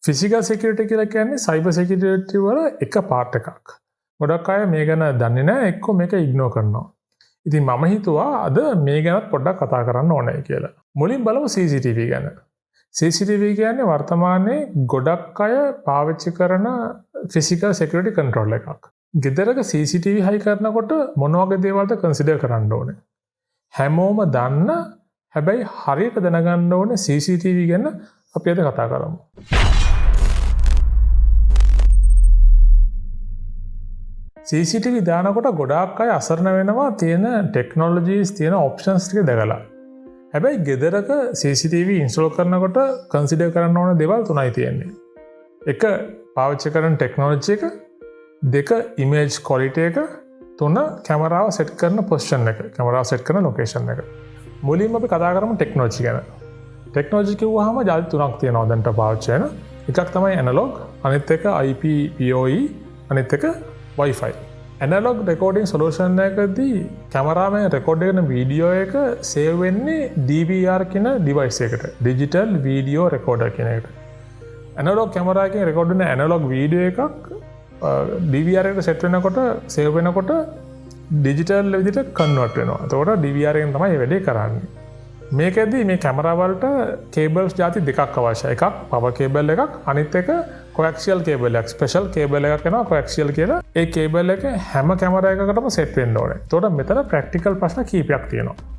Physical security කියලා කියන්නේ cyber security වල එක පාර්ට් එකක්. ගොඩක් අය මේ ගැන දන්නේ නැහැ, එක්කෝ මේක ඉග්නෝර් කරනවා. ඉතින් මම හිතුවා අද මේ ගැනත් පොඩ්ඩක් කතා කරන්න ඕනේ කියලා. මුලින් බලමු CCTV ගැන. CCTV කියන්නේ වර්තමානයේ ගොඩක් අය පාවිච්චි කරන ෆිසිකල් සිකියුරිටි කන්ට්‍රෝල් එකක්. ගෙදරක CCTV හයි කරනකොට මොන වගේ දේවල්ද කන්සිඩර් කරන්න ඕනේ? හැමෝම දන්න හැබැයි හරියට දැනගන්න ඕනේ CCTV ගැන අපි අද කතා කරමු. CCTV දානකොට ගොඩාක් අය අසරණ වෙනවා තියෙන ටෙක්නොලොජීස් තියෙන ඔප්ෂන්ස් ටික දැකලා. හැබැයි ගෙදරක CCTV ඉන්ස්ටෝල් කරනකොට කන්සිඩර් කරන්න ඕන දේවල් තුනයි තියෙන්නේ. එක පාවිච්චි කරන ටෙක්නොලොජි එක, දෙක ඉමේජ් ක්වොලිටි එක, තුන කැමරාව සෙට් කරන පොසිෂන් එක, කැමරාව සෙට් කරන ලොකේෂන් එක. මුලින්ම අපි කතා කරමු ටෙක්නොලොජි ගැන. ටෙක්නොලොජි කිව්වහම ජාති තුනක් තියෙනවා දැන්ට පාවිච්චි වෙන. එකක් තමයි ඇනලොග්, අනිත් එක IP PoE, අනිත් එක Wi-Fi. ඇනලොග් රෙකෝඩින් සොලූෂන් එකදී කැමරාවෙන් රෙකෝඩ් කරන වීඩියෝ එක සේව් වෙන්නේ DVR කියන ඩිවයිස් එකට, ඩිජිටල් වීඩියෝ රෙකෝඩර් කියන එකට. ඇනලොග් කැමරාවකින් රෙකෝඩ් වෙන ඇනලොග් වීඩියෝ එකක් DVR එකට සෙට් වෙනකොට සේව් වෙනකොට ඩිජිටල් විදිහට කන්වර්ට් වෙනවා. එතකොට DVR එකෙන් තමයි මේ වැඩේ කරන්නේ. මේකෙදී මේ කැමරා වලට කේබල්ස් ಜಾති දෙකක් අවශ්‍යයි. එකක් පවර් කේබල් එකක්, අනිත් එක කොඇක්සියල් කේබල් එකක්. ස්පෙෂල් කේබල් එකක් වෙනවා කොඇක්සියල් කියලා. ඒ කේබල් එක හැම කැමරා එකකටම සෙට් වෙන්න ඕනේ. එතකොට මෙතන ප්‍රැක්ටිකල් ප්‍රශ්න කීපයක් තියෙනවා.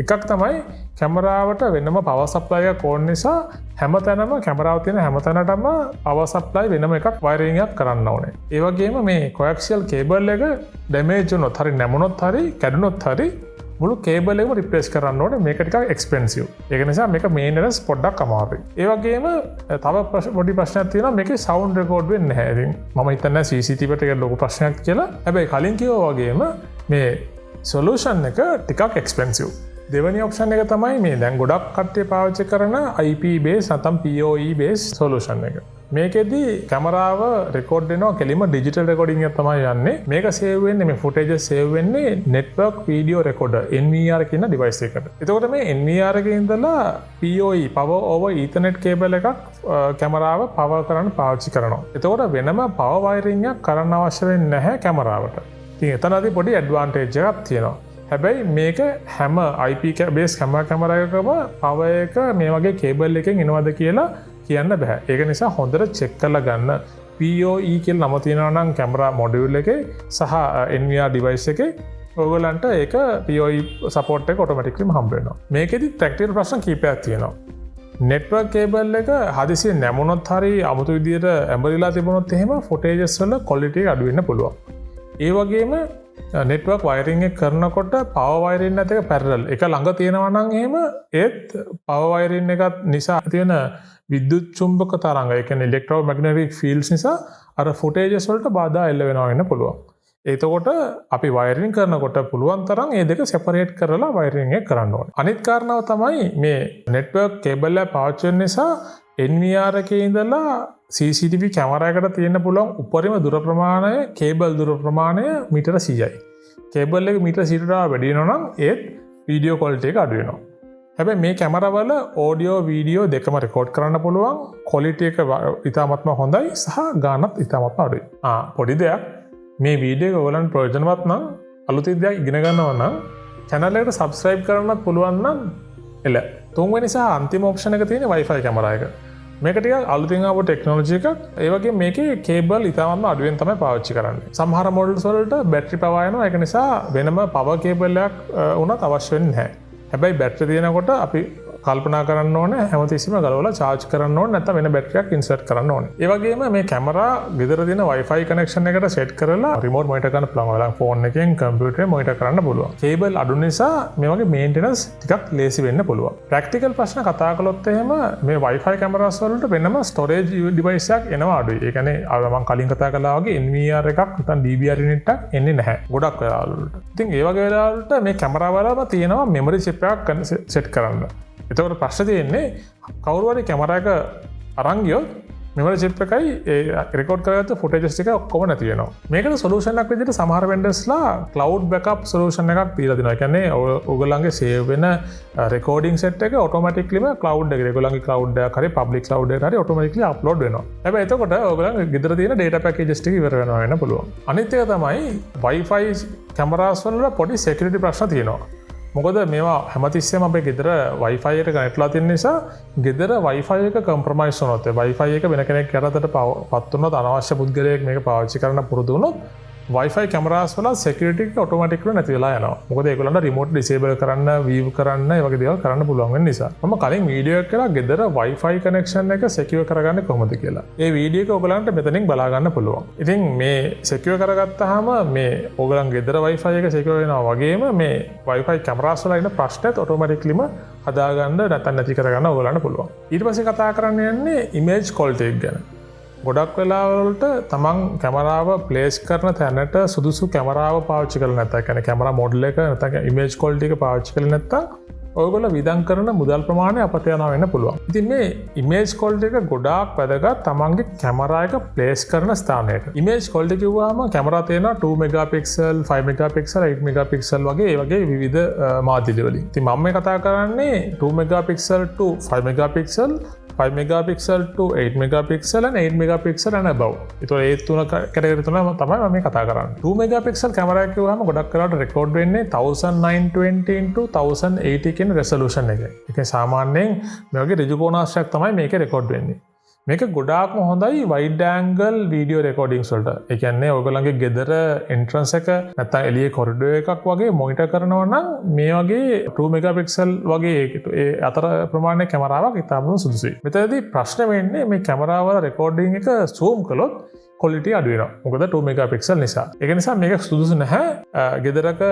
එකක් තමයි කැමරාවට වෙනම පවර් සප්ලයි එකක් ඕන නිසා හැමතැනම කැමරාව තියෙන හැමතැනටම පවර් සප්ලයි වෙනම එකක් වයරින් එකක් කරන්න ඕනේ. ඒ වගේම මේ කොඇක්සියල් කේබල් එක ඩැමේජ් වුණොත් හරි නැමුණොත් හරි කැඩුනොත් හරි මුළු කේබල් එකම රිප්ලේස් කරන්න ඕනේ. මේක ටිකක් එක්ස්පෙන්සිව්. ඒක නිසා මේක මේන්ටනන්ස් පොඩ්ඩක් අමාරුයි. ඒ වගේම තව පොඩි ප්‍රශ්නයක් තියෙනවා, මේකේ සවුන්ඩ් රෙකෝඩ් වෙන්නේ නැහැ. ඉතින් මම හිතන්නේ CCTV එකට ඒක ලොකු ප්‍රශ්නයක් කියලා. හැබැයි කලින් කිව්වා වගේම මේ සොලියුෂන් එක ටිකක් එක්ස්පෙන්සිව්. දෙවැනි ඔප්ෂන් එක තමයි මේ දැන් ගොඩක් කට්ටිය පාවිච්චි කරන IP බේස් නැත්නම් PoE බේස් සොලියුෂන් එක. මේකෙදී කැමරාව රෙකෝඩ් වෙනවා කෙලින්ම ඩිජිටල් රෙකෝඩින් එක තමයි යන්නේ. මේක සේව් වෙන්නේ මේ ෆුටේජස් සේව් වෙන්නේ network video recorder NVR කියන ඩිවයිස් එකකට. එතකොට මේ NVR එකේ ඉඳලා PoE power over ethernet cable එකක් කැමරාව පවර් කරන්න පාවිච්චි කරනවා. එතකොට වෙනම පවර් වයරින් එකක් කරන්න අවශ්‍ය වෙන්නේ නැහැ කැමරාවට. ඉතින් එතනදී පොඩි ඇඩ්වාන්ටේජ් එකක් තියෙනවා. හැබැයි මේක හැම IP බේස් කැමරා එකකම පවර් එක මේ වගේ කේබල් එකෙන් එනවද කියලා කියන්න බෑ. ඒක නිසා හොඳට චෙක් කරලා ගන්න. PoE කියලා නම තියෙනවා නම් කැමරා මොඩියුල් එකේ සහ NVR ඩිවයිස් එකේ ඔයගලන්ට ඒක PoE සපෝට් එක ඔටෝමැටිකලිම හම්බ වෙනවා. මේකෙදි ප්‍රැක්ටිකල් ප්‍රශ්න කීපයක් තියෙනවා. නෙට්වර්ක් කේබල් එක හදිසියෙන් නැමුණොත් හරි අමුතු විදියට ඇඹරිලා තිබුණොත් එහෙම ෆුටේජස් වල ක්වොලිටි එක අඩු වෙන්න පුළුවන්. ඒ වගේම නෙට්වර්ක් වයරින් එක කරනකොට පවර් වයරින් එකත් එක පැරලල් එක ළඟ තියෙනවා නම් එහෙම ඒත් පවර් වයරින් එකත් නිසා තියෙන විද්‍යුත් චුම්බක තරංග, ඒ කියන්නේ ඉලෙක්ට්‍රෝමැග්නටික් ෆීල්ඩ්ස් නිසා අර ෆුටේජස් වලට බාධා එල්ල වෙනවා වෙන්න පුළුවන්. එතකොට අපි වයරින් කරනකොට පුළුවන් තරම් මේ දෙක සෙපරේට් කරලා වයරින් එක කරන්න ඕනේ. අනිත් කාරණාව තමයි මේ නෙට්වර්ක් කේබල් එක පාවිච්චි වෙන නිසා NVR එකේ ඉඳලා CCTV කැමරා එකට තියෙන්න පුළුවන් උපරිම දුර ප්‍රමාණය කේබල් දුර ප්‍රමාණය මීටර 100යි. කේබල් එක මීටර 100ට වැඩි වෙනවා නම් ඒත් වීඩියෝ ක්වොලිටි එක අඩු වෙනවා. හැබැයි මේ කැමරාවල ඔඩියෝ වීඩියෝ දෙකම රෙකෝඩ් කරන්න පුළුවන්. ක්වොලිටි එක ඉතාමත්ම හොඳයි සහ ගානත් ඉතාමත්ම අඩුයි. පොඩි දෙයක්, මේ වීඩියෝ එක ඔයගලන්ට ප්‍රයෝජනවත් නම් අලුතින් දෙයක් ඉගෙන ගන්නවා නම් channel එකට subscribe කරන්නත් පුළුවන් නම් එල. තුන්වෙනි සහ අන්තිම ඔප්ෂන් එක තියෙන්නේ Wi-Fi කැමරා එක. මේක ටිකක් අලුතින් ආපු ටෙක්නොලොජි එකක්. ඒ වගේම මේකේ කේබල් ඉතාමත්ම අඩුවෙන් තමයි පාවිච්චි කරන්නේ. සමහර මොඩල්ස් වලට බැටරි පවර් යනවා. ඒක නිසා වෙනම පවර් කේබල් එකක් උනත් අවශ්‍ය වෙන්නේ නැහැ. හැබැයි බැටරි තියෙනකොට අපි කල්පනා කරන්න ඕනේ හැමතිස්සෙම ගලවලා charge කරන්න ඕනේ, නැත්නම් වෙන බැටරියක් insert කරන්න ඕනේ. ඒ වගේම මේ කැමරා ගෙදර තියෙන Wi-Fi connection එකට set කරලා remote monitor කරන්න පුළුවන්. ඔයාලා phone එකෙන් computer එකෙන් monitor කරන්න පුළුවන්. කේබල් අඩු නිසා මේ වගේ maintenance ටිකක් ලේසි වෙන්න පුළුවන්. practical ප්‍රශ්න කතා කළොත් එහෙම මේ Wi-Fi cameras වලට වෙනම storage device එකක් එනවා අඩුයි. ඒ කියන්නේ මම කලින් කතා කළා වගේ NVR එකක් නැත්නම් DVR unit එකක් එන්නේ නැහැ ගොඩක් වෙලාවලට. ඉතින් ඒ වගේ වෙලාවලට මේ කැමරා වලම තියෙනවා memory chip එකක් set කරන්න. එතකොට ප්‍රශ්නේ තියෙන්නේ කවුරු හරි කැමරා එක අරන් ගියොත් මෙමරි චිප් එකයි රෙකෝඩ් කරගත්ත ෆුටේජස් ටික ඔක්කොම නැති වෙනවා. මේකට සොලියුෂන් එකක් විදිහට සමහර වෙන්ඩර්ස්ලා ක්ලවුඩ් බෑකප් සොලියුෂන් එකක් දීලා දෙනවා. ඒ කියන්නේ ඔයගොල්ලන්ගේ සේව් වෙන රෙකෝඩින් සෙට් එක ඔටෝමැටික්ලිම ක්ලවුඩ් එකේ ඔයගොල්ලන්ගේ ක්ලවුඩ් එකක් හරි පබ්ලික් ක්ලවුඩ් එකට හරි ඔටෝමැටික්ලි අප්ලෝඩ් වෙනවා. හැබැයි එතකොට ඔයගොල්ලන් ගෙදර තියෙන data packages ටික ඉවර වෙනවා වෙන්න පුළුවන්. අනිත් එක තමයි Wi-Fi කැමරාස් වල පොඩි security ප්‍රශ්න තියෙනවා. මොකද මේවා හැමතිස්සෙම අපේ ගෙදර Wi-Fi එකට කනෙක්ට් වෙලා තියෙන නිසා ගෙදර Wi-Fi එක කම්ප්‍රොමයිස් වුණොත් Wi-Fi එක වෙන කෙනෙක් යටතට පත් වුණොත් අනවශ්‍ය පුද්ගලයෙක් මේක පාවිච්චි කරන්න පුරුදු වුණොත් Wi-Fi කැමරාස් වල security එක ඔටෝමැටික්ලි නැති වෙලා යනවා. මොකද ඒගොල්ලන්ට remote disable කරන්න, view කරන්න, ඒ වගේ දේවල් කරන්න පුළුවන් වෙන නිසා. මම කලින් වීඩියෝ එකක් කරලා ගෙදර Wi-Fi connection එක secure කරගන්නේ කොහොමද කියලා. ඒ වීඩියෝ එක ඔයගලන්ට මෙතනින් බලා ගන්න පුළුවන්. ඉතින් මේ secure කරගත්තාම මේ ඔයගලන් ගෙදර Wi-Fi එක secure වෙනවා වගේම මේ Wi-Fi කැමරාස් වල ඉන්න ප්‍රශ්නෙත් ඔටෝමැටික්ලිම හදාගන්න නැත්නම් නැති කරගන්න ඔයගලන්ට පුළුවන්. ඊට පස්සේ කතා කරන්න යන්නේ image quality එක ගැන. ගොඩක් වෙලාවලට තමන් කැමරාව ප්ලේස් කරන තැනට සුදුසු කැමරාව පාවිච්චි කරලා නැත්නම් කියන්නේ කැමරා මොඩල් එක නැත්නම් ඉමේජ් ක්වොලිටි එක පාවිච්චි කරලා නැත්නම් ඔයගොල්ලෝ විදන් කරන මුදල් ප්‍රමාණය අපත යනවා වෙන්න පුළුවන්. ඉතින් මේ ඉමේජ් ක්වොලිටි එක ගොඩාක් වැදගත් තමන්ගේ කැමරා එක ප්ලේස් කරන ස්ථානයට. ඉමේජ් ක්වොලිටි කිව්වහම කැමරා තියෙනවා 2 මෙගාපික්සල්, 5 මෙගාපික්සල්, 8 මෙගාපික්සල් වගේ ඒ වගේ විවිධ මාධ්‍ය වලින්. ඉතින් මම මේ කතා කරන්නේ 2 megapixel to 5 megapixel 5 megapixel to 8 megapixel and 8 megapixel and above. ඒතකොට ඒ තුන කැටගරි තුන තමයි මම මේ කතා කරන්නේ. 2 megapixel කැමරා එක කිව්වම ගොඩක් කරලා රෙකෝඩ් වෙන්නේ 1920 into 1080 කියන resolution එකේ. ඒක සාමාන්‍යයෙන් මේ වගේ ඍජු කෝණාශ්‍රයක් තමයි මේකේ රෙකෝඩ් වෙන්නේ. මේක ගොඩාක්ම හොඳයි wide angle video recordings වලට. ඒ කියන්නේ ඔයගොල්ලන්ගේ ගෙදර entrance එක නැත්නම් එළියේ corridor එකක් වගේ monitor කරනවා නම් මේ වගේ 2 megapixel වගේ ඒ අතර ප්‍රමාණයේ කැමරාවක් ඉතාමත් සුදුසුයි. මෙතනදී ප්‍රශ්නේ වෙන්නේ මේ කැමරාවල recording එක zoom කළොත් quality අඩු වෙනවා. මොකද 2 megapixel නිසා. ඒක නිසා මේක සුදුසු නැහැ ගෙදරක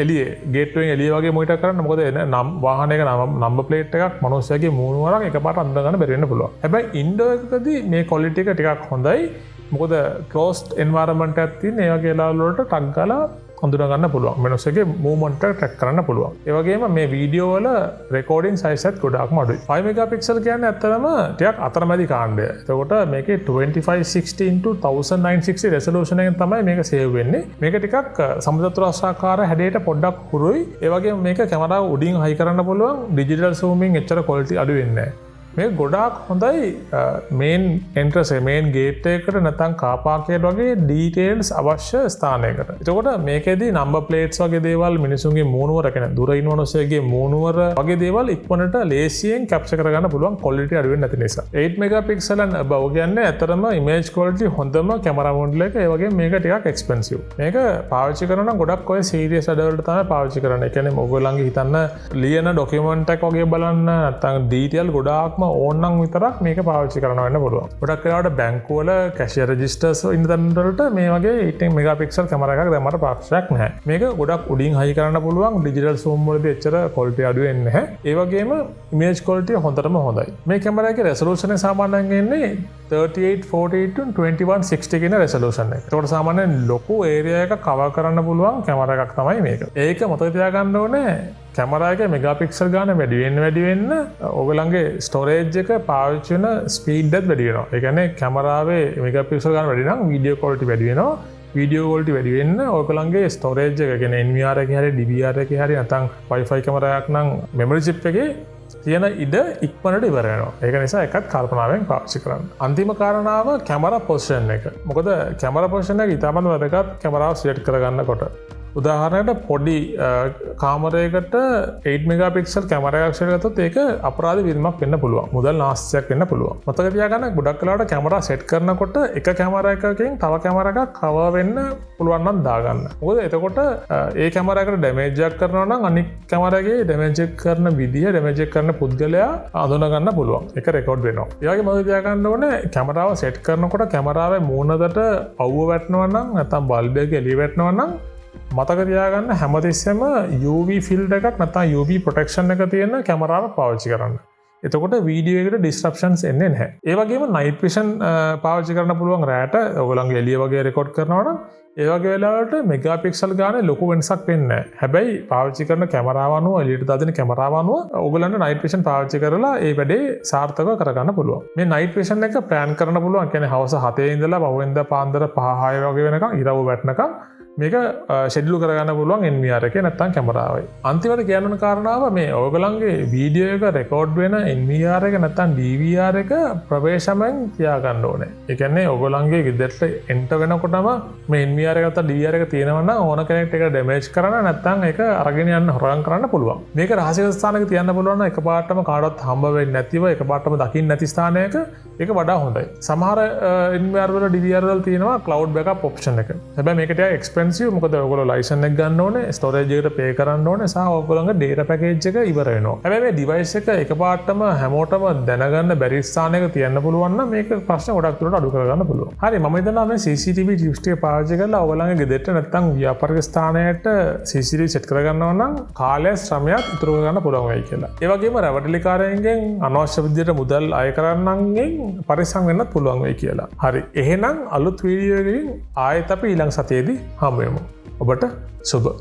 එළියේ gate එකෙන් එළිය වගේ monitor කරන්න. මොකද නම් වාහනයක number plate එකක් මිනිස්සුගේ මූණ වරක් එකපාරට අඳ ගන්න බැරි වෙන්න පුළුවන්. හැබැයි indoor එකකදී මේ quality එක ටිකක් හොඳයි. මොකද closed environment එකක් තියෙන ඒ වගේ වෙලාවල වලට ටක් ගාලා හඳුනා ගන්න පුළුවන්. මිනිස්සුගේ movement එක track කරන්න පුළුවන්. ඒ වගේම මේ වීඩියෝ වල recording size එකත් ගොඩාක්ම අඩුයි. 5 megapixel කියන්නේ ඇත්තටම ටිකක් අතරමැදි කාණ්ඩය. එතකොට මේකේ 2560 into 1960 resolution එකෙන් තමයි මේක save වෙන්නේ. මේක ටිකක් සමචතුරාස්‍රාකාර හැඩයට පොඩ්ඩක් හුරුයි. ඒ වගේම මේක කැමරාව උඩින් high කරන්න පුළුවන්. digital zooming එච්චර quality අඩු වෙන්නේ නැහැ. මේ ගොඩාක් හොඳයි මේන් එන්ට්‍රන්ස් මේන් ගේට් එකකට නැත්නම් කාර් පාර්කයට වගේ ඩීටේල්ස් අවශ්‍ය ස්ථානයකට. එතකොට මේකෙදී නම්බර් ප්ලේට්ස් වගේ දේවල් මිනිසුන්ගේ මූණුවර කියන දුර ඉන්න මිනිස්සුගේ මූණුවර වගේ දේවල් ඉක්මනට ලේසියෙන් කැප්චර් කරගන්න පුළුවන් ක්වොලිටි අඩු වෙන්නේ නැති නිසා. 8 මෙගාපික්සල් and above කියන්නේ ඇත්තටම ඉමේජ් ක්වොලිටි හොඳම කැමරා මොඩල් එක. ඒ වගේම මේක ටිකක් එක්ස්පෙන්සිව්. මේක පාවිච්චි කරන නම් ගොඩක් ඔය සීරියස් වැඩවලට තමයි පාවිච්චි කරන්නේ. ඒ කියන්නේ ඔයගොල්ලන්ගේ හිතන්න ලියන ડોකියුමන්ට් එකක් වගේ බලන්න නැත්නම් ඩීටේල් ගොඩාක්ම ඕනනම් විතරක් මේක පාවිච්චි කරන්න වෙන්න පුළුවන්. ගොඩක් වෙලාවට බැංකුවල කැෂියර් රෙජිස්ටර්ස් ඉන්න තැන්වලට මේ වගේ 8 මෙගාපික්සල් කැමරා එකක් දැම්මට ප්‍රශ්නයක් නැහැ. මේක ගොඩක් උඩින් හයි කරන්න පුළුවන්. ඩිජිටල් zoom වලදී එච්චර quality අඩු වෙන්නේ නැහැ. ඒ වගේම image quality හොඳටම හොඳයි. මේ කැමරා එකේ resolution එක සාමාන්‍යයෙන් එන්නේ 3848 to 2160 කියන resolution එක. ඒකට සාමාන්‍යයෙන් ලොකු area එකක් cover කරන්න පුළුවන් කැමරා එකක් තමයි මේක. ඒක මතක තියාගන්න ඕනේ. කැමරා එක මෙගාපික්සල් ගාන වැඩි වෙන්න ඔයගලන්ගේ ස්ටෝරේජ් එක පාවිච්චි වෙන ස්පීඩ් එකත් වැඩි වෙනවා. ඒ කියන්නේ කැමරාවේ මෙගාපික්සල් ගාන වැඩි නම් වීඩියෝ ක්වොලිටි වැඩි වෙනවා. වීඩියෝ ක්වොලිටි වැඩි වෙන්න ඔයගලන්ගේ ස්ටෝරේජ් එක කියන්නේ NVR එකේ හරි DVR එකේ හරි නැත්නම් Wi-Fi කැමරාවක් නම් මෙමරි චිප් එකේ තියෙන ඉඩ ඉක්මනට ඉවර වෙනවා. ඒක නිසා එකත් කල්පනාවෙන් පාවිච්චි කරන්න. අන්තිම කාරණාව කැමරා පොසිෂන් එක. මොකද කැමරා පොසිෂන් එක ඉතාමත් වැදගත් කැමරාව සිලෙක්ට් කරගන්නකොට. උදාහරණයට පොඩි කාමරයකට 8 මෙගාපික්සල් කැමරාවක් සෙට් කරතොත් ඒක අපරාධ වියදමක් වෙන්න පුළුවන්. මුදල් නාස්තියක් වෙන්න පුළුවන්. මතක තියාගන්න ගොඩක් වෙලාවට කැමරා සෙට් කරනකොට එක කැමරා එකකින් තව කැමරා එකක් කවර් වෙන්න පුළුවන් නම් දාගන්න. මොකද එතකොට ඒ කැමරා එකට ඩැමේජ් එකක් කරනවා නම් අනිත් කැමරා එකේ ඩැමේජ් එක කරන විදිය ඩැමේජ් එක කරන පුද්ගලයා අඳුන ගන්න පුළුවන්. ඒක රෙකෝඩ් වෙනවා. ඒ වගේ මතක තියාගන්න ඕනේ කැමරාව සෙට් කරනකොට කැමරාවේ මූණකට අවුව වැටෙනවා නම් නැත්නම් බල්බ් එක එළිය වැටෙනවා නම් මතක තියාගන්න හැමතිස්සෙම UV ෆිල්ටර් එකක් නැත්නම් UV ප්‍රොටෙක්ෂන් එක තියෙන කැමරාවක් පාවිච්චි කරන්න. එතකොට වීඩියෝ එකට ඩිස්ට්‍රප්ෂන්ස් එන්නේ නැහැ. ඒ වගේම නයිට් විෂන් පාවිච්චි කරන්න පුළුවන් රෑට ඔයගොල්ලන්ගේ එළිය වගේ රෙකෝඩ් කරනවා නම් ඒ වගේ වෙලාවට මෙගාපික්සල් ගානේ ලොකු වෙනසක් වෙන්නේ නැහැ. හැබැයි පාවිච්චි කරන කැමරාව අනුව එළියට දාන කැමරාව අනුව ඔයගොල්ලන්ට නයිට් විෂන් පාවිච්චි කරලා ඒ වැඩේ සාර්ථකව කරගන්න පුළුවන්. මේ නයිට් විෂන් එක ප්ලෑන් කරන්න පුළුවන්. කියන්නේ හවස 7 ඉඳලා පහුවෙන්දා පාන්දර 5-6 වගේ වෙනකන් ඉරව වැටෙනකන් මේක ෂෙඩියුල් කරගන්න පුළුවන් NVR එකේ නැත්නම් කැමරාවයි. අන්තිමට කියන්න කාරණාව මේ ඔයගොල්ලන්ගේ වීඩියෝ එක රෙකෝඩ් වෙන NVR එක නැත්නම් DVR එක ප්‍රවේශමෙන් තියාගන්න ඕනේ. ඒ කියන්නේ ඔයගොල්ලන්ගේ ගෙදරට එන්ටර් වෙනකොටම මේ NVR එක නැත්නම් DVR එක තියෙනවා නම් ඕන කෙනෙක්ට ඒක ඩැමේජ් කරන්න නැත්නම් ඒක අරගෙන යන්න හොරගම් කරන්න පුළුවන්. මේක රහසිගත ස්ථානයක තියන්න පුළුවන් නම් එකපාරටම කාටවත් හම්බ වෙන්නේ නැතිව එකපාරටම දකින්න නැති ස්ථානයක ඒක වඩා හොඳයි. සමහර NVR වල DVR වල තියෙනවා cloud backup option එක. හැබැයි මේක ටිකක් expensive මොකද ඔයගොල්ලෝ ලයිසන් එක ගන්න ඕනේ, storage එකට pay කරන්න ඕනේ, සහ ඔයගොල්ලන්ගේ data package එක ඉවර වෙනවා. හැබැයි මේ device එක එකපාරටම හැමෝටම දැනගන්න බැරි ස්ථානයක තියන්න පුළුවන් නම් මේක ප්‍රශ්න ගොඩක් දුරට අඩු කරගන්න පුළුවන්. හරි මම හිතනවා මේ CCTV chips ටික පාවිච්චි කරලා ඔයගොල්ලන්ගේ ගෙදරට නැත්නම් ව්‍යාපාරික ස්ථානයට CCTV set කරගන්නවා නම් කාලය ශ්‍රමයක් ඉතුරු කරගන්න පුළුවන් වෙයි කියලා. ඒ වගේම රැවටිලිකාරයන්ගෙන් අනවශ්‍ය විදිහට මුදල් අය කරන්නන්ගෙන් පරිස්සම් වෙන්නත් පුළුවන් වෙයි කියලා. හරි එහෙනම් අලුත් වීඩියෝ එකකින් ආයෙත් අපි ඊළඟ සතියේදී හම්බ වෙමු. ඔබට සුබ